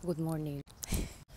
Good morning.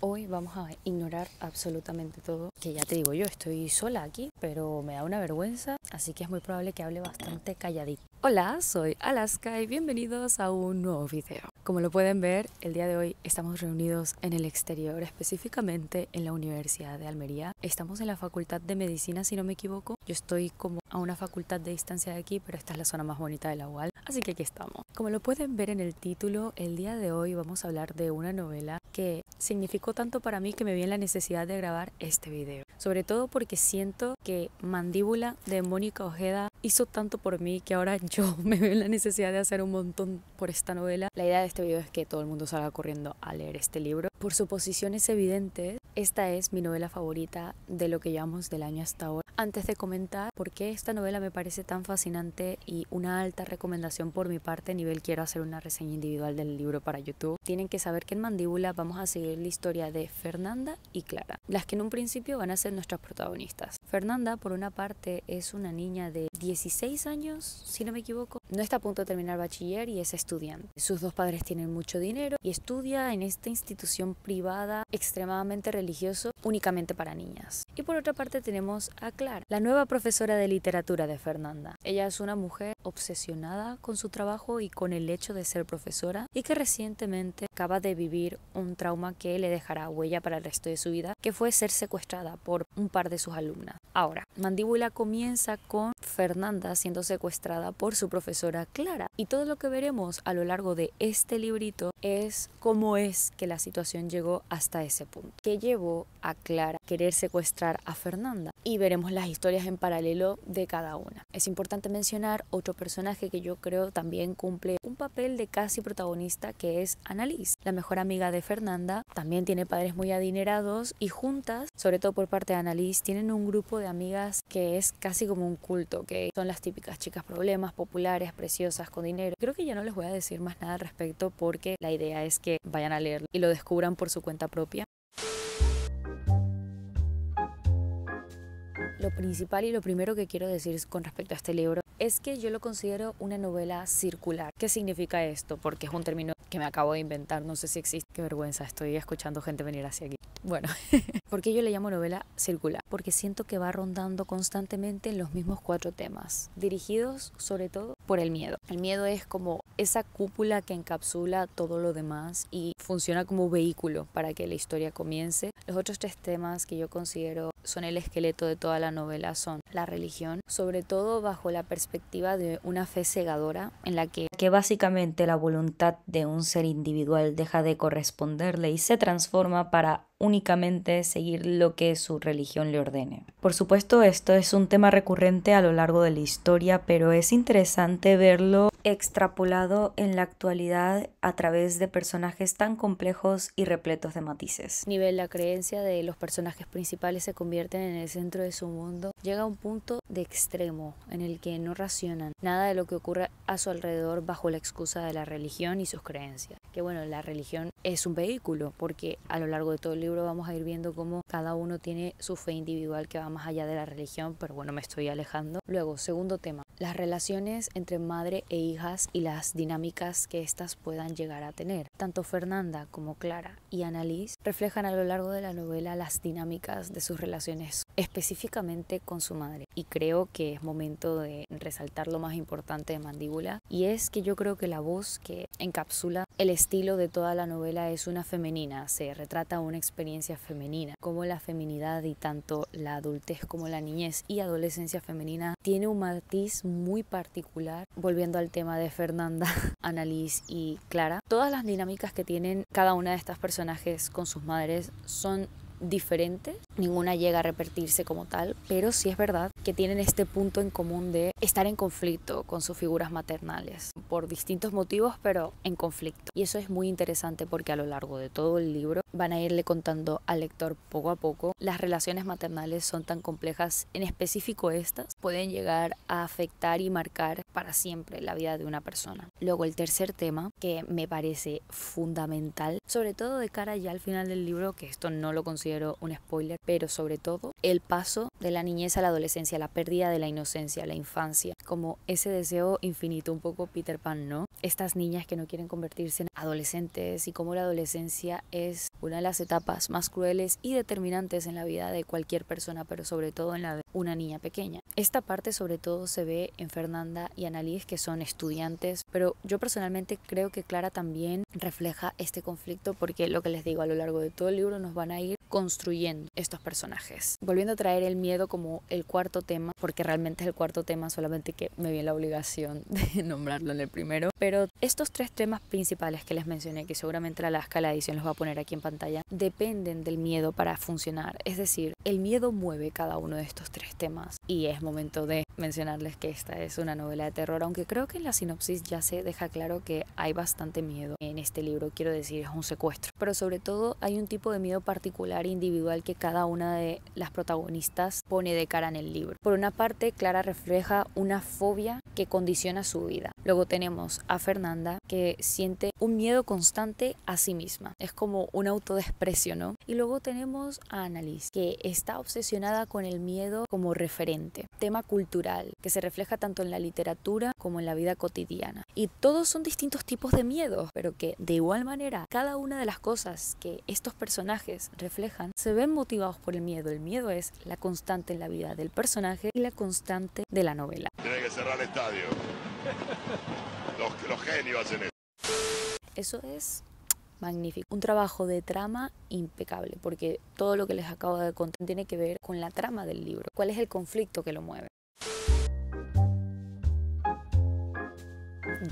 Hoy vamos a ignorar absolutamente todo, que ya te digo yo, estoy sola aquí, pero me da una vergüenza, así que es muy probable que hable bastante calladito. Hola, soy Alaska y bienvenidos a un nuevo video. Como lo pueden ver, el día de hoy estamos reunidos en el exterior, específicamente en la Universidad de Almería. Estamos en la Facultad de Medicina, si no me equivoco. Yo estoy como a una facultad de distancia de aquí, pero esta es la zona más bonita de la UAL, así que aquí estamos. Como lo pueden ver en el título, el día de hoy vamos a hablar de una novela que significó tanto para mí que me vi en la necesidad de grabar este video. Sobre todo porque siento que Mandíbula de Mónica Ojeda hizo tanto por mí que ahora yo me veo en la necesidad de hacer un montón por esta novela. La idea de este video es que todo el mundo salga corriendo a leer este libro. Por suposiciones evidentes, esta es mi novela favorita de lo que llevamos del año hasta ahora. Antes de comentar por qué esta novela me parece tan fascinante y una alta recomendación por mi parte, nivel quiero hacer una reseña individual del libro para YouTube, tienen que saber que en Mandíbula vamos a seguir la historia de Fernanda y Clara, las que en un principio van a ser nuestras protagonistas. Fernanda, por una parte, es una niña de 16 años, si no me equivoco. No está a punto de terminar bachiller y es estudiante. Sus dos padres tienen mucho dinero y estudia en esta institución privada extremadamente religioso, únicamente para niñas. Y por otra parte tenemos a Clara, la nueva profesora de literatura de Fernanda. Ella es una mujer obsesionada con su trabajo y con el hecho de ser profesora y que recientemente acaba de vivir un trauma que le dejará huella para el resto de su vida, que fue ser secuestrada por un par de sus alumnas. Ahora, Mandíbula comienza con Fernanda siendo secuestrada por su profesora Clara, y todo lo que veremos a lo largo de este librito es cómo es que la situación llegó hasta ese punto, que llevó a Clara a querer secuestrar a Fernanda, y veremos las historias en paralelo de cada una. Es importante mencionar otro personaje que yo creo también cumple un papel de casi protagonista, que es Annalise, la mejor amiga de Fernanda. También tiene padres muy adinerados y juntas, sobre todo por parte de Annalise, tienen un grupo de amigas que es casi como un culto, que son las típicas chicas problemas, populares, preciosas, con dinero. Creo que ya no les voy a decir más nada al respecto porque la idea es que vayan a leerlo y lo descubran por su cuenta propia. Lo principal y lo primero que quiero decir con respecto a este libro es que yo lo considero una novela circular. ¿Qué significa esto? Porque es un término que me acabo de inventar, no sé si existe. Qué vergüenza, estoy escuchando gente venir hacia aquí. Bueno, ¿por qué yo le llamo novela circular? Porque siento que va rondando constantemente en los mismos 4 temas, dirigidos sobre todo por el miedo. El miedo es como esa cúpula que encapsula todo lo demás y funciona como vehículo para que la historia comience. Los otros 3 temas que yo considero son el esqueleto de toda la novela son la religión, sobre todo bajo la perspectiva de una fe cegadora en la que básicamente la voluntad de un ser individual deja de corresponderle y se transforma para únicamente seguir lo que su religión le ordene. Por supuesto, esto es un tema recurrente a lo largo de la historia, pero es interesante verlo extrapolado en la actualidad a través de personajes tan complejos y repletos de matices. La creencia de los personajes principales se convierten en el centro de su mundo, llega a un punto de extremo en el que no racionan nada de lo que ocurre a su alrededor bajo la excusa de la religión y sus creencias. Que bueno, la religión es un vehículo porque a lo largo de todo el libro vamos a ir viendo cómo cada uno tiene su fe individual que va más allá de la religión, pero bueno, me estoy alejando. Luego, segundo tema, las relaciones entre madre e hijas y las dinámicas que éstas puedan llegar a tener. Tanto Fernanda como Clara y Annalise reflejan a lo largo de la novela las dinámicas de sus relaciones, específicamente con su madre. Y creo que es momento de resaltar lo más importante de Mandíbula, y es que yo creo que la voz que encapsula el estilo de toda la novela es una femenina. Se retrata una experiencia femenina, como la feminidad y tanto la adultez como la niñez y adolescencia femenina tiene un matiz muy particular. Volviendo al tema de Fernanda, Annalise y Clara, todas las dinámicas que tienen cada una de estas personajes con sus madres son diferentes, ninguna llega a repetirse como tal, pero sí es verdad que tienen este punto en común de estar en conflicto con sus figuras maternales por distintos motivos, pero en conflicto. Y eso es muy interesante porque a lo largo de todo el libro van a irle contando al lector poco a poco. Las relaciones maternales son tan complejas, en específico estas pueden llegar a afectar y marcar para siempre la vida de una persona. Luego el tercer tema que me parece fundamental, sobre todo de cara ya al final del libro, que esto no lo considero un spoiler, pero sobre todo el paso de la niñez a la adolescencia, la pérdida de la inocencia, la infancia, como ese deseo infinito, un poco Peter Pan, ¿no? Estas niñas que no quieren convertirse en adolescentes y cómo la adolescencia es una de las etapas más crueles y determinantes en la vida de cualquier persona, pero sobre todo en la de una niña pequeña. Esta parte sobre todo se ve en Fernanda y Annalise, que son estudiantes, pero yo personalmente creo que Clara también refleja este conflicto, porque lo que les digo, a lo largo de todo el libro nos van a ir construyendo estos personajes. Volviendo a traer el miedo como el cuarto tema, porque realmente es el cuarto tema, solamente que me vi en la obligación de nombrarlo en el primero, pero estos tres temas principales que les mencioné, que seguramente la escala de edición los va a poner aquí en pantalla, dependen del miedo para funcionar. Es decir, el miedo mueve cada uno de estos tres temas, y es momento de mencionarles que esta es una novela de terror, aunque creo que en la sinopsis ya se deja claro que hay bastante miedo en este libro. Quiero decir, es un secuestro, pero sobre todo hay un tipo de miedo particular e individual que cada una de las protagonistas pone de cara en el libro. Por una parte, Clara refleja una fobia que condiciona su vida. Luego tenemos a Fernanda, que siente un miedo constante a sí misma, es como un autodesprecio, ¿no? Y luego tenemos a Annalise, que está obsesionada con el miedo como referente, tema cultural que se refleja tanto en la literatura como en la vida cotidiana, y todos son distintos tipos de miedos, pero que de igual manera cada una de las cosas que estos personajes reflejan se ven motivados por el miedo. El miedo es la constante en la vida del personaje y la constante de la novela. Tiene que cerrar el estadio. Los genios hacen eso. Eso es magnífico. Un trabajo de trama impecable, porque todo lo que les acabo de contar tiene que ver con la trama del libro. ¿Cuál es el conflicto que lo mueve?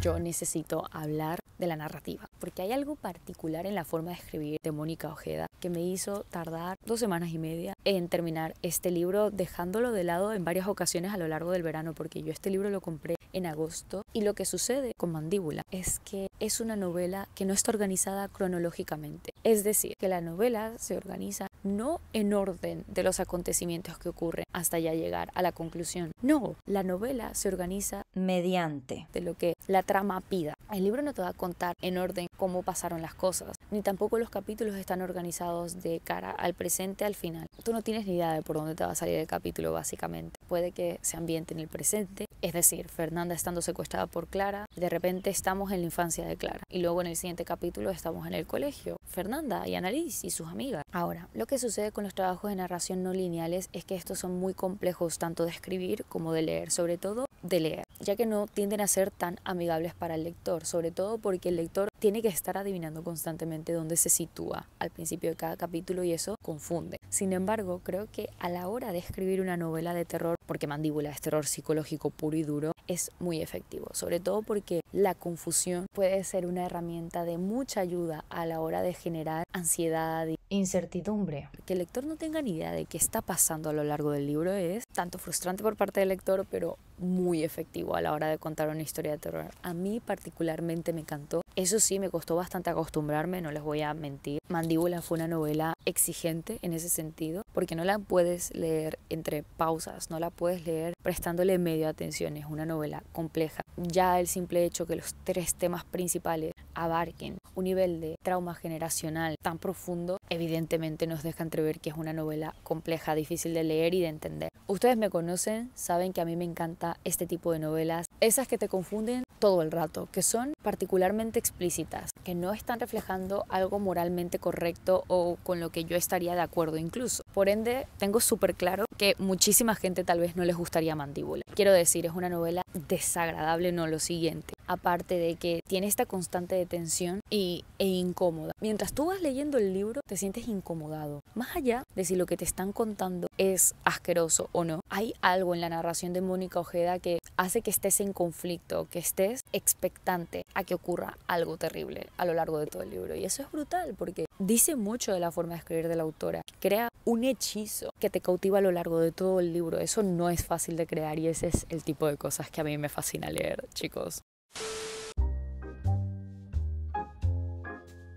Yo necesito hablar de la narrativa, porque hay algo particular en la forma de escribir de Mónica Ojeda que me hizo tardar 2 semanas y media en terminar este libro, dejándolo de lado en varias ocasiones a lo largo del verano, porque yo este libro lo compré en agosto, y lo que sucede con Mandíbula es que es una novela que no está organizada cronológicamente. Es decir, que la novela se organiza no en orden de los acontecimientos que ocurren hasta ya llegar a la conclusión. No, la novela se organiza mediante de lo que la trama pida. El libro no te va a contar en orden cómo pasaron las cosas, ni tampoco los capítulos están organizados de cara al presente, al final. Tú no tienes ni idea de por dónde te va a salir el capítulo, básicamente. Puede que se ambiente en el presente, es decir, Fernanda estando secuestrada por Clara, de repente estamos en la infancia de Clara, y luego en el siguiente capítulo estamos en el colegio, Fernanda y Annalise y sus amigas. Ahora, lo que sucede con los trabajos de narración no lineales es que estos son muy complejos tanto de escribir como de leer, sobre todo de leer, ya que no tienden a ser tan amigables para el lector, sobre todo porque el lector tiene que estar adivinando constantemente dónde se sitúa al principio de cada capítulo, y eso confunde. Sin embargo, creo que a la hora de escribir una novela de terror, porque Mandíbula es terror psicológico puro y duro, es muy efectivo, sobre todo porque la confusión puede ser una herramienta de mucha ayuda a la hora de generar ansiedad y incertidumbre. Que el lector no tenga ni idea de qué está pasando a lo largo del libro es tanto frustrante por parte del lector, pero muy efectivo a la hora de contar una historia de terror. A mí particularmente me encantó. Eso sí, me costó bastante acostumbrarme, no les voy a mentir. Mandíbula fue una novela exigente en ese sentido, porque no la puedes leer entre pausas, no la puedes leer prestándole media atención. Es una novela compleja. Ya el simple hecho que los 3 temas principales abarquen un nivel de trauma generacional tan profundo, evidentemente nos deja entrever que es una novela compleja, difícil de leer y de entender. Ustedes me conocen, saben que a mí me encanta este tipo de novelas, esas que te confunden todo el rato, que son particularmente explícitas, que no están reflejando algo moralmente correcto o con lo que yo estaría de acuerdo incluso. Por ende, tengo súper claro que muchísima gente tal vez no les gustaría Mandíbula. Quiero decir, es una novela desagradable, no lo siguiente. Aparte de que tiene esta constante de tensión e incómoda. Mientras tú vas leyendo el libro, te sientes incomodado. Más allá de si lo que te están contando es asqueroso o no, hay algo en la narración de Mónica Ojeda que hace que estés en conflicto, que estés expectante a que ocurra algo terrible a lo largo de todo el libro. Y eso es brutal porque dice mucho de la forma de escribir de la autora. Crea un hechizo que te cautiva a lo largo de todo el libro. Eso no es fácil de crear y ese es el tipo de cosas que a mí me fascina leer, chicos.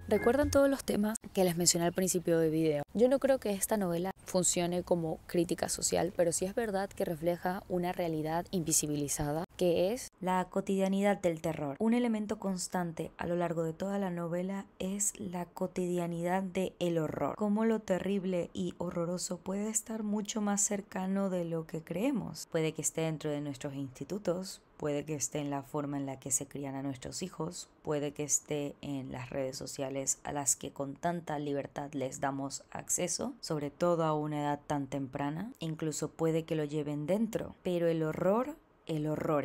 ¿Recuerdan todos los temas que les mencioné al principio del video? Yo no creo que esta novela funcione como crítica social, pero sí es verdad que refleja una realidad invisibilizada, que es la cotidianidad del terror. Un elemento constante a lo largo de toda la novela es la cotidianidad del horror. Cómo lo terrible y horroroso puede estar mucho más cercano de lo que creemos. Puede que esté dentro de nuestros institutos, puede que esté en la forma en la que se crían a nuestros hijos, puede que esté en las redes sociales a las que con tanta libertad les damos acceso, sobre todo a una edad tan temprana. Incluso puede que lo lleven dentro, pero el horror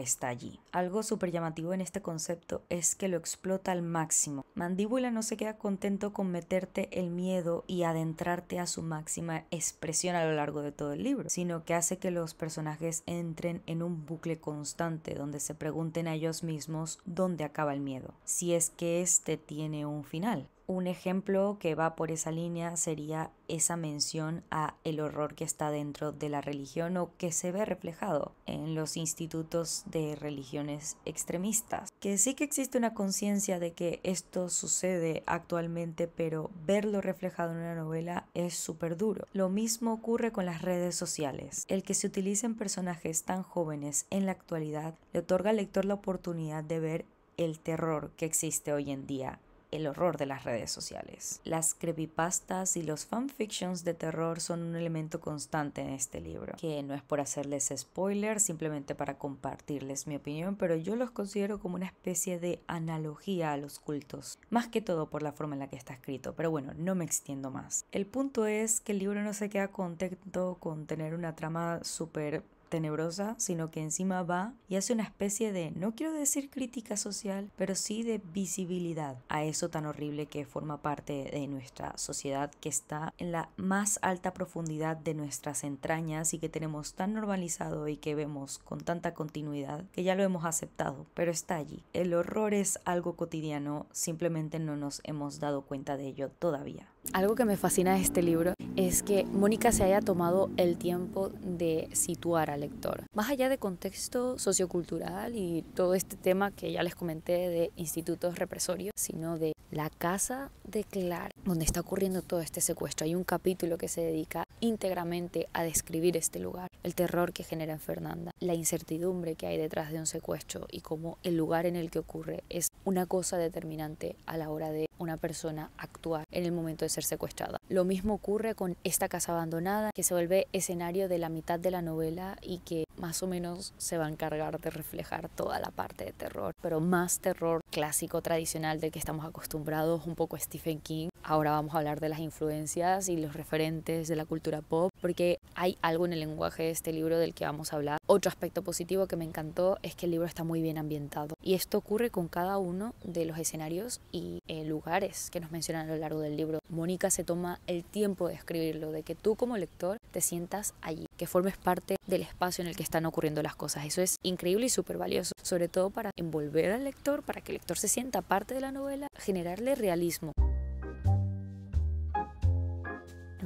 está allí. Algo súper llamativo en este concepto es que lo explota al máximo. Mandíbula no se queda contento con meterte el miedo y adentrarte a su máxima expresión a lo largo de todo el libro, sino que hace que los personajes entren en un bucle constante donde se pregunten a ellos mismos dónde acaba el miedo, si es que este tiene un final. Un ejemplo que va por esa línea sería esa mención a el horror que está dentro de la religión o que se ve reflejado en los institutos de religiones extremistas. Que sí que existe una conciencia de que esto sucede actualmente, pero verlo reflejado en una novela es súper duro. Lo mismo ocurre con las redes sociales. El que se utilicen personajes tan jóvenes en la actualidad le otorga al lector la oportunidad de ver el terror que existe hoy en día, el horror de las redes sociales. Las creepypastas y los fanfictions de terror son un elemento constante en este libro, que no es por hacerles spoilers, simplemente para compartirles mi opinión, pero yo los considero como una especie de analogía a los cultos, más que todo por la forma en la que está escrito, pero bueno, no me extiendo más. El punto es que el libro no se queda contento con tener una trama súper tenebrosa, sino que encima va y hace una especie de, no quiero decir crítica social, pero sí de visibilidad a eso tan horrible que forma parte de nuestra sociedad, que está en la más alta profundidad de nuestras entrañas y que tenemos tan normalizado y que vemos con tanta continuidad que ya lo hemos aceptado, pero está allí. El horror es algo cotidiano, simplemente no nos hemos dado cuenta de ello todavía. Algo que me fascina de este libro es que Mónica se haya tomado el tiempo de situar al lector. Más allá de contexto sociocultural y todo este tema que ya les comenté de institutos represorios, sino de la casa de Clara, donde está ocurriendo todo este secuestro. Hay un capítulo que se dedica íntegramente a describir este lugar, el terror que genera en Fernanda, la incertidumbre que hay detrás de un secuestro y cómo el lugar en el que ocurre es una cosa determinante a la hora de una persona actuar en el momento de ser secuestrada. Lo mismo ocurre con esta casa abandonada, que se vuelve escenario de la mitad de la novela y que más o menos se va a encargar de reflejar toda la parte de terror, pero más terror clásico, tradicional, del que estamos acostumbrados, un poco Stephen King. Ahora vamos a hablar de las influencias y los referentes de la cultura pop, porque hay algo en el lenguaje de este libro del que vamos a hablar. Otro aspecto positivo que me encantó es que el libro está muy bien ambientado, y esto ocurre con cada uno de los escenarios y lugares que nos mencionan a lo largo del libro. Mónica se toma el tiempo de escribirlo, de que tú como lector te sientas allí, que formes parte del espacio en el que están ocurriendo las cosas. Eso es increíble y súper valioso, sobre todo para envolver al lector, para que el lector se sienta parte de la novela, generarle realismo.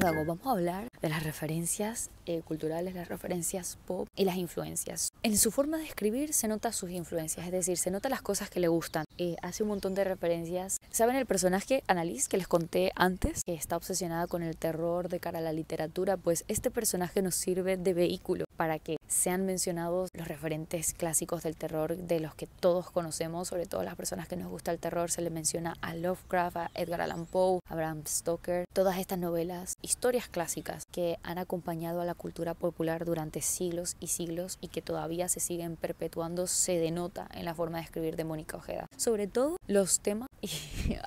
Luego vamos a hablar de las referencias culturales, las referencias pop y las influencias. En su forma de escribir se nota sus influencias, es decir, se nota las cosas que le gustan. Hace un montón de referencias. ¿Saben el personaje Annalise que les conté antes? Que está obsesionada con el terror de cara a la literatura. Pues este personaje nos sirve de vehículo para que sean mencionados los referentes clásicos del terror de los que todos conocemos, sobre todo las personas que nos gusta el terror. Se le menciona a Lovecraft, a Edgar Allan Poe, a Bram Stoker, todas estas novelas, historias clásicas que han acompañado a la cultura popular durante siglos y siglos y que todavía se siguen perpetuando, se denota en la forma de escribir de Mónica Ojeda. Sobre todo los temas, y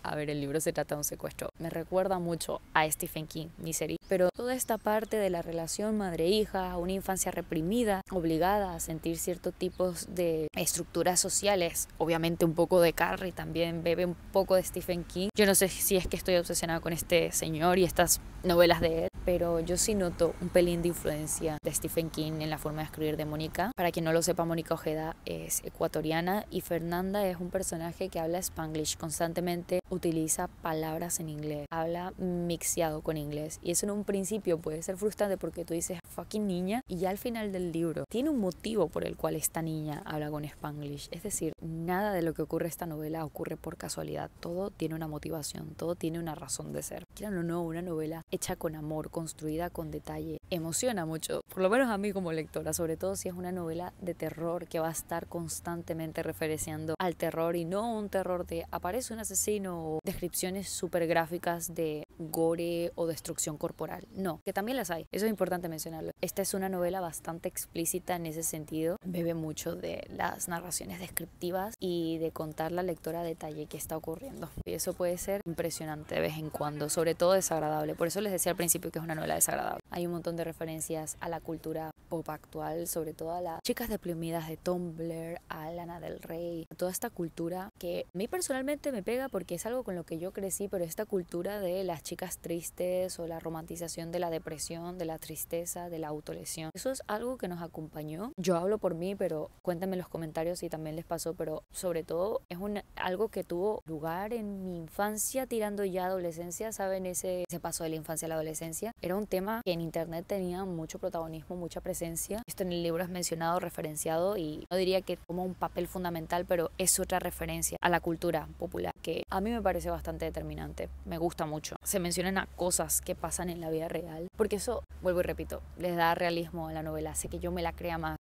a ver, el libro se trata de un secuestro, me recuerda mucho a Stephen King, Misery, pero toda esta parte de la relación madre-hija, una infancia reprimida, obligada a sentir ciertos tipos de estructuras sociales, obviamente un poco de Carrie, también bebe un poco de Stephen King. Yo no sé si es que estoy obsesionada con este señor y estas novelas de él, pero yo sí noto un pelín de influencia de Stephen King en la forma de escribir de Mónica. Para quien no lo sepa, Mónica Ojeda es ecuatoriana y Fernanda es un personaje que habla Spanglish constantemente, utiliza palabras en inglés, habla mixeado con inglés, y eso en un principio puede ser frustrante porque tú dices, fucking niña y ya al final del libro tiene un motivo por el cual esta niña habla con Spanglish. Es decir, nada de lo que ocurre en esta novela ocurre por casualidad. Todo tiene una motivación, todo tiene una razón de ser. Quieran o no, una novela hecha con amor, construida con detalle, emociona mucho, por lo menos a mí como lectora, sobre todo si es una novela de terror que va a estar constantemente referenciando al terror y no un terror de aparece un asesino o descripciones súper gráficas de gore o destrucción corporal. No, que también las hay, eso es importante mencionarlo. Esta es una novela bastante explícita en ese sentido, bebe mucho de las narraciones descriptivas y de contar la lectora a detalle qué está ocurriendo. Y eso puede ser impresionante de vez en cuando, sobre todo desagradable. Por eso les decía al principio que es una novela desagradable. Hay un montón de referencias a la cultura pop actual, sobre todo a las chicas deprimidas de Tumblr, a Lana del Rey, a toda esta cultura que a mí personalmente me pega porque es algo con lo que yo crecí, pero esta cultura de las chicas tristes o la romantización de la depresión, de la tristeza, de la autolesión, eso es algo que nos acompañó. Yo hablo por mí, pero cuéntenme en los comentarios si también les pasó, pero sobre todo es algo que tuvo lugar en mi infancia tirando ya a adolescencia, ¿saben? Ese paso de la infancia a la adolescencia. Era un tema que en internet tenía mucho protagonismo, mucha presencia. Esto en el libro es mencionado, referenciado y no diría que como un papel fundamental, pero es otra referencia a la cultura popular que a mí me parece bastante determinante. Me gusta mucho. Se mencionan a cosas que pasan en la vida real, porque eso, vuelvo y repito, les da realismo a la novela, hace que yo me la crea más.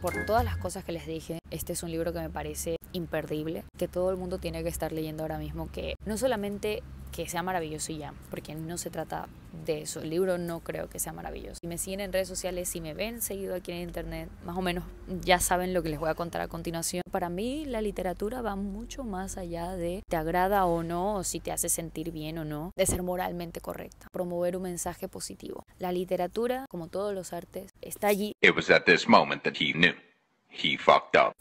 Por todas las cosas que les dije, este es un libro que me parece imperdible, que todo el mundo tiene que estar leyendo ahora mismo, que no solamente que sea maravilloso y ya, porque no se trata de eso, el libro no creo que sea maravilloso. Si me siguen en redes sociales, si me ven seguido aquí en internet, más o menos ya saben lo que les voy a contar a continuación. Para mí la literatura va mucho más allá de te agrada o no, o si te hace sentir bien o no, de ser moralmente correcta, promover un mensaje positivo. La literatura, como todos los artes, está allí. It was at this moment that he knew. He fucked up.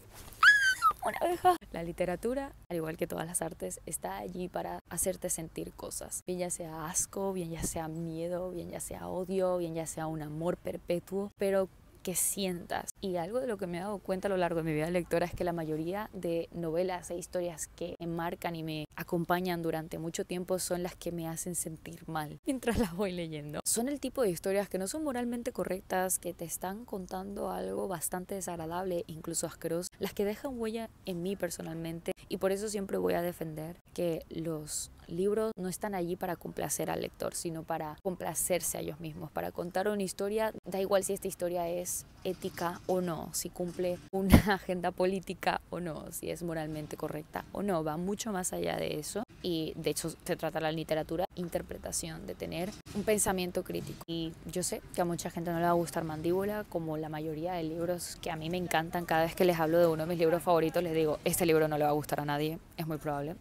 Una abeja. La literatura, al igual que todas las artes, está allí para hacerte sentir cosas. Bien ya sea asco, bien ya sea miedo, bien ya sea odio, bien ya sea un amor perpetuo, pero que sientas. Y algo de lo que me he dado cuenta a lo largo de mi vida de lectora es que la mayoría de novelas e historias que me marcan y me acompañan durante mucho tiempo son las que me hacen sentir mal mientras las voy leyendo. Son el tipo de historias que no son moralmente correctas, que te están contando algo bastante desagradable, incluso asqueroso, las que dejan huella en mí personalmente, y por eso siempre voy a defender que los libros no están allí para complacer al lector, sino para complacerse a ellos mismos, para contar una historia, da igual si esta historia es ética o no, si cumple una agenda política o no, si es moralmente correcta o no, va mucho más allá de eso. Y de hecho se trata la literatura, interpretación, de tener un pensamiento crítico. Y yo sé que a mucha gente no le va a gustar Mandíbula, como la mayoría de libros que a mí me encantan. Cada vez que les hablo de uno de mis libros favoritos les digo, este libro no le va a gustar a nadie, es muy probable.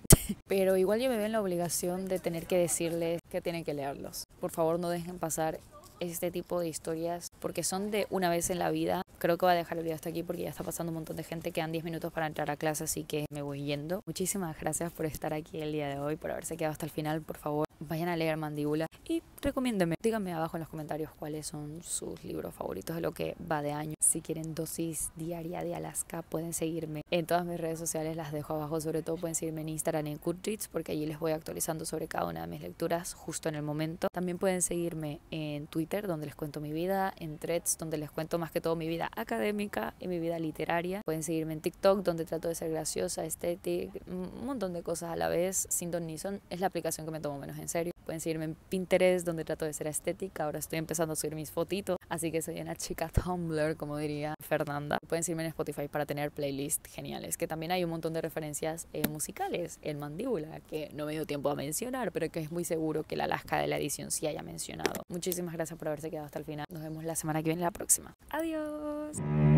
Pero igual yo me veo en la obligación de tener que decirles que tienen que leerlos. Por favor, no dejen pasar este tipo de historias porque son de una vez en la vida. Creo que voy a dejar el video hasta aquí porque ya está pasando un montón de gente. Quedan 10 minutos para entrar a clase, así que me voy yendo. Muchísimas gracias por estar aquí el día de hoy, por haberse quedado hasta el final. Por favor, vayan a leer Mandíbula y recomiéndenme. Díganme abajo en los comentarios cuáles son sus libros favoritos de lo que va de año. Si quieren dosis diaria de Alaska, pueden seguirme en todas mis redes sociales, las dejo abajo. Sobre todo pueden seguirme en Instagram, en Goodreads, porque allí les voy actualizando sobre cada una de mis lecturas justo en el momento. También pueden seguirme en Twitter, donde les cuento mi vida, en Threads, donde les cuento más que todo mi vida académica y mi vida literaria. Pueden seguirme en TikTok, donde trato de ser graciosa, estética, un montón de cosas a la vez. Sin ton ni son, es la aplicación que me tomo menos en serio. Pueden seguirme en Pinterest, donde trato de ser estética. Ahora estoy empezando a subir mis fotitos, así que soy una chica Tumblr, como diría Fernanda. Pueden seguirme en Spotify para tener playlists geniales, que también hay un montón de referencias musicales en Mandíbula, que no me dio tiempo a mencionar, pero que es muy seguro que la Alaska de la edición sí haya mencionado. Muchísimas gracias por haberse quedado hasta el final. Nos vemos la semana que viene, la próxima. Adiós.